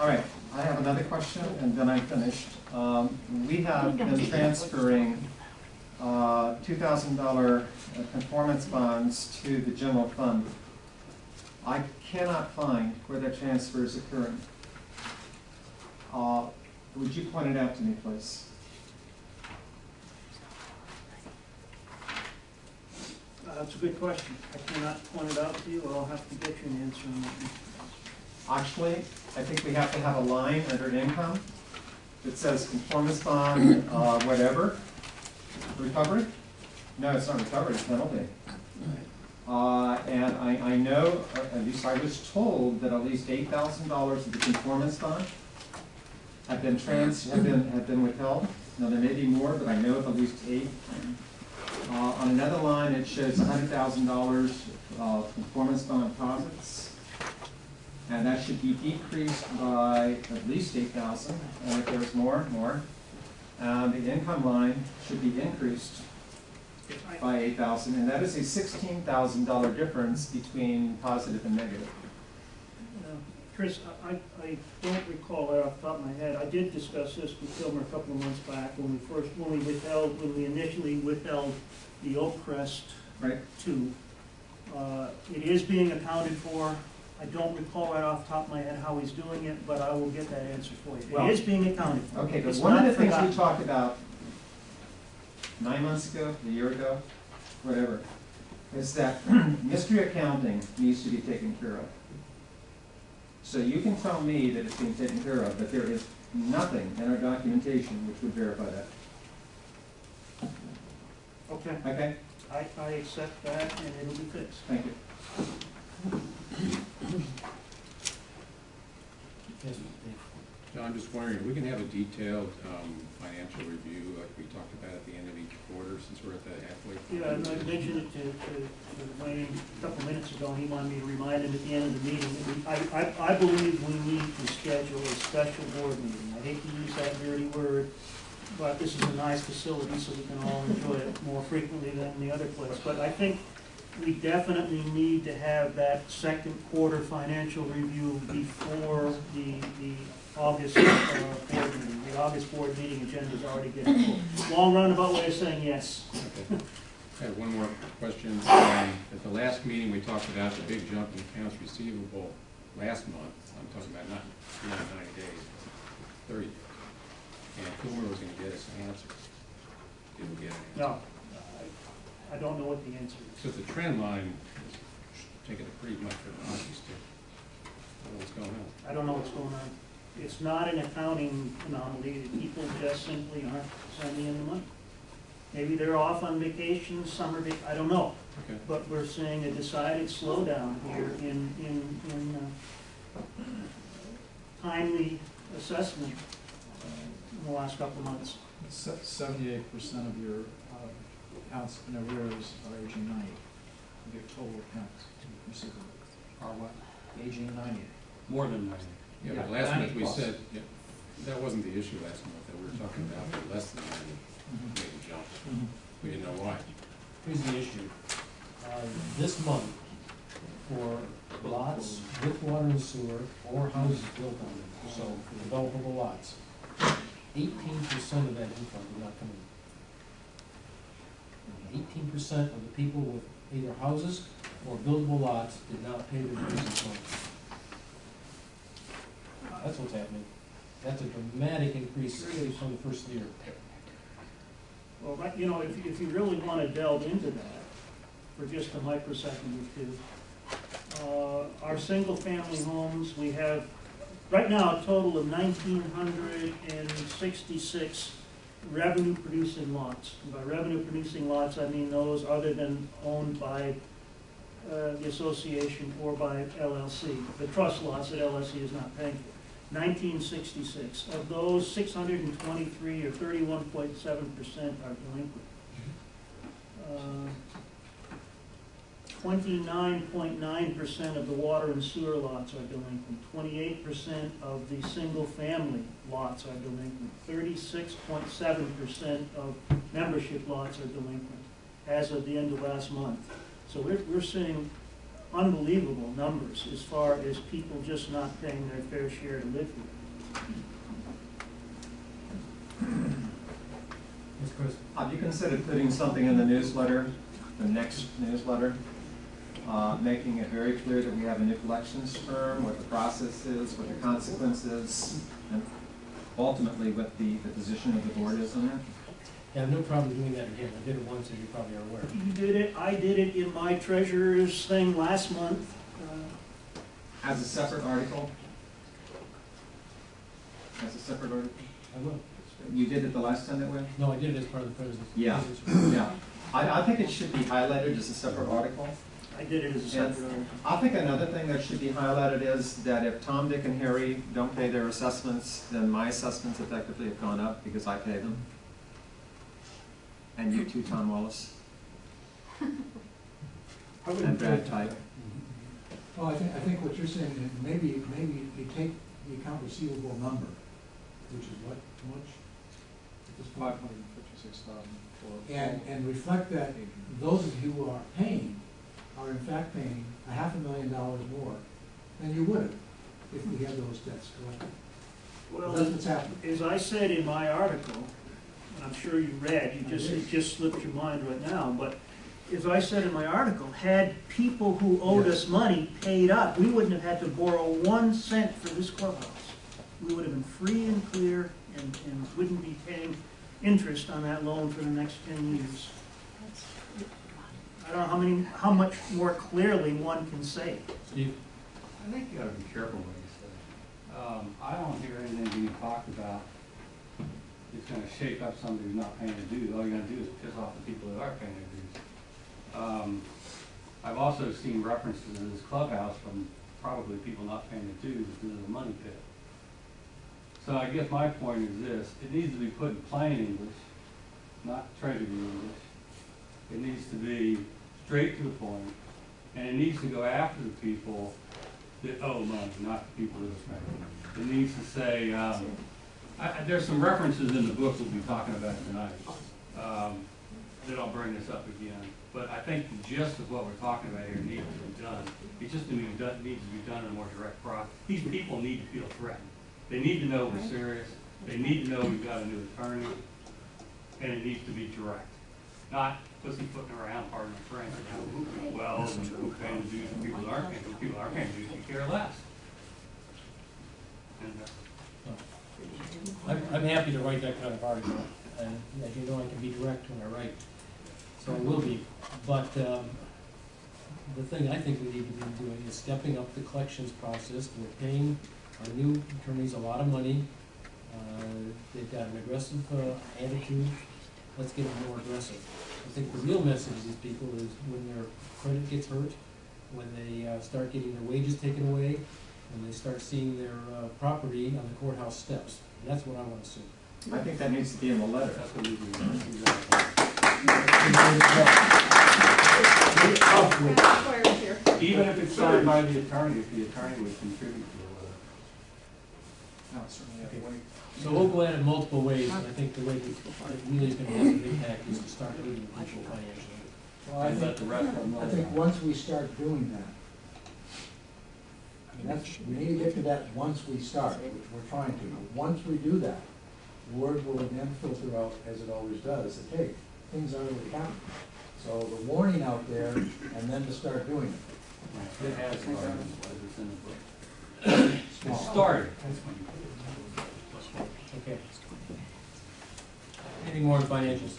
All right, I have another question, and then I'm finished. We have been transferring $2,000 conformance bonds to the general fund. I cannot find where that transfer is occurring. Would you point it out to me, please? That's a good question. I cannot point it out to you, or I'll have to get you an answer on that. Actually, I think we have to have a line under income that says conformance bond, whatever. Recovery? No, it's not recovery, it's penalty. And I know, at least I was told, that at least $8,000 of the conformance bond have been withheld. Now there may be more, but I know of at least 8. On another line, it shows $100,000 of conformance bond deposits, and that should be decreased by at least $8,000. And if there's more. The income line should be increased by $8,000, and that is a $16,000 difference between positive and negative. Chris, I don't recall that off the top of my head. I did discuss this with Kilmer a couple of months back when we initially withheld the Oakcrest Right. 2. It is being accounted for. I don't recall right off the top of my head how he's doing it, but I will get that answer for you. Well, it is being accounted for. Okay, but one of the things we talked about 9 months ago, a year ago, whatever, is that mystery accounting needs to be taken care of. So you can tell me that it's being taken care of, but there is nothing in our documentation which would verify that. Okay. Okay? I accept that, and it'll be fixed. Thank you. John, I'm just wondering, if we can have a detailed financial review like we talked about at the end of each quarter, since we're at the halfway point? Yeah, and I mentioned it to Wayne a couple minutes ago, and he wanted me to remind him at the end of the meeting. I believe we need to schedule a special board meeting. I hate to use that dirty word, but this is a nice facility, so we can all enjoy it more frequently than the other place. But I think we definitely need to have that second quarter financial review before the August board meeting. The August board meeting agenda is already getting full. Long roundabout way of saying yes. Okay. I have one more question. At the last meeting, we talked about the big jump in accounts receivable last month. I'm talking about not 90 days, 30 days. And Kilmer was going to get us an answer. Didn't get an answer. No, I don't know what the answer is. So the trend line is taking a pretty much of a hockey stick. I don't know what's going on. I don't know what's going on. It's not an accounting anomaly. People just simply aren't sending in the money. Maybe they're off on vacation, summer vacation, I don't know. Okay. But we're seeing a decided slowdown here in timely assessment in the last couple of months. 78% of your accounts in arrears are aging 90. Your total accounts receivable are what? Aging 90. More than 90. Yeah, but last month we said, that wasn't the issue last month, that we were talking about the less than 90 big jump. We didn't know why. Here's the issue. This month, for lots with water and sewer or houses built on them, so for developable lots, 18% of that income did not come in. 18% of the people with either houses or buildable lots did not pay their dues this month. That's what's happening. That's a dramatic increase from the first year. Well, you know, if you really want to delve into that for just a microsecond or two, our single-family homes, we have right now a total of 1,966 revenue-producing lots. And by revenue-producing lots, I mean those other than owned by the association or by LLC. The trust lots that LLC is not paying for. 1966. Of those, 623 or 31.7% are delinquent. 29.9% of the water and sewer lots are delinquent. 28% of the single-family lots are delinquent. 36.7% of membership lots are delinquent as of the end of last month. So we're seeing unbelievable numbers as far as people just not paying their fair share to live here. Ms. Chris? Have you considered putting something in the newsletter, the next newsletter, making it very clear that we have a new collections firm, what the process is, what the consequences, and ultimately what the position of the board is on that? Yeah, no problem doing that again. I did it once, as you probably are aware. You did it, I did it in my treasurer's thing last month. As a separate article? As a separate article? I will. You did it the last time that way? No, I did it as part of the president's. Yeah. Yeah. I think it should be highlighted as a separate article. I did it as a separate article. I think another thing that should be highlighted is that if Tom, Dick, and Harry don't pay their assessments, then my assessments effectively have gone up because I pay them. And you too, Tom Wallace. And Brad Type. Well, I think what you're saying is maybe you take the account receivable number, which is what, how much? It's 556,000 for. And reflect that those of you who are paying are in fact paying $500,000 more than you would have if we had those debts collected. Well, That's what's happening. as I said in my article, and I'm sure you read, it just slipped your mind right now, but as I said in my article, had people who owed us money paid up, we wouldn't have had to borrow 1 cent for this clubhouse. We would have been free and clear and wouldn't be paying interest on that loan for the next 10 years. I don't know how much more clearly one can say it. Steve? I think you gotta be careful what you say. I don't hear anything being talked about it's gonna shake up somebody who's not paying their dues. All you're gonna do is piss off the people that are paying their dues. I've also seen references to this clubhouse from probably people not paying their dues because of the money pit. So I guess my point is this, it needs to be put in plain English, not treasury English. It needs to be straight to the point, and it needs to go after the people that owe money, not the people that are paying. It needs to say, there's some references in the book we'll be talking about tonight that I'll bring this up again. But I think the gist of what we're talking about here needs to be done. It just needs to be done in a more direct process. These people need to feel threatened. They need to know we're serious. They need to know we've got a new attorney, and it needs to be direct, not pussyfooting around, pardon the French. Well, who paying the dues and people aren't paying. People aren't paying dues, you care less. And, I'm happy to write that kind of article, and as you know, I can be direct when I write, so I will be. But the thing I think we need to be doing is stepping up the collections process. We're paying our new attorneys a lot of money. They've got an aggressive attitude. Let's get them more aggressive. I think the real message to these people is when their credit gets hurt, when they start getting their wages taken away, when they start seeing their property on the courthouse steps. That's what I want to see. I think that needs to be in the letter. that's what we do. Even if it's signed by the attorney, if the attorney would contribute to it. No, certainly have to wait. So we'll go at it multiple ways, and I think the way that really is going to have an impact is to start leading people financially. Well, I And let the think, rest of them know. I think once we start doing that, I mean, we need to get to that once we start, which we're trying to. Once we do that, word will then filter out, as it always does, that, hey, things are really happening. So the warning out there, and then to start doing it. It has started, it's in the book. It started. Okay. Anything more on financials?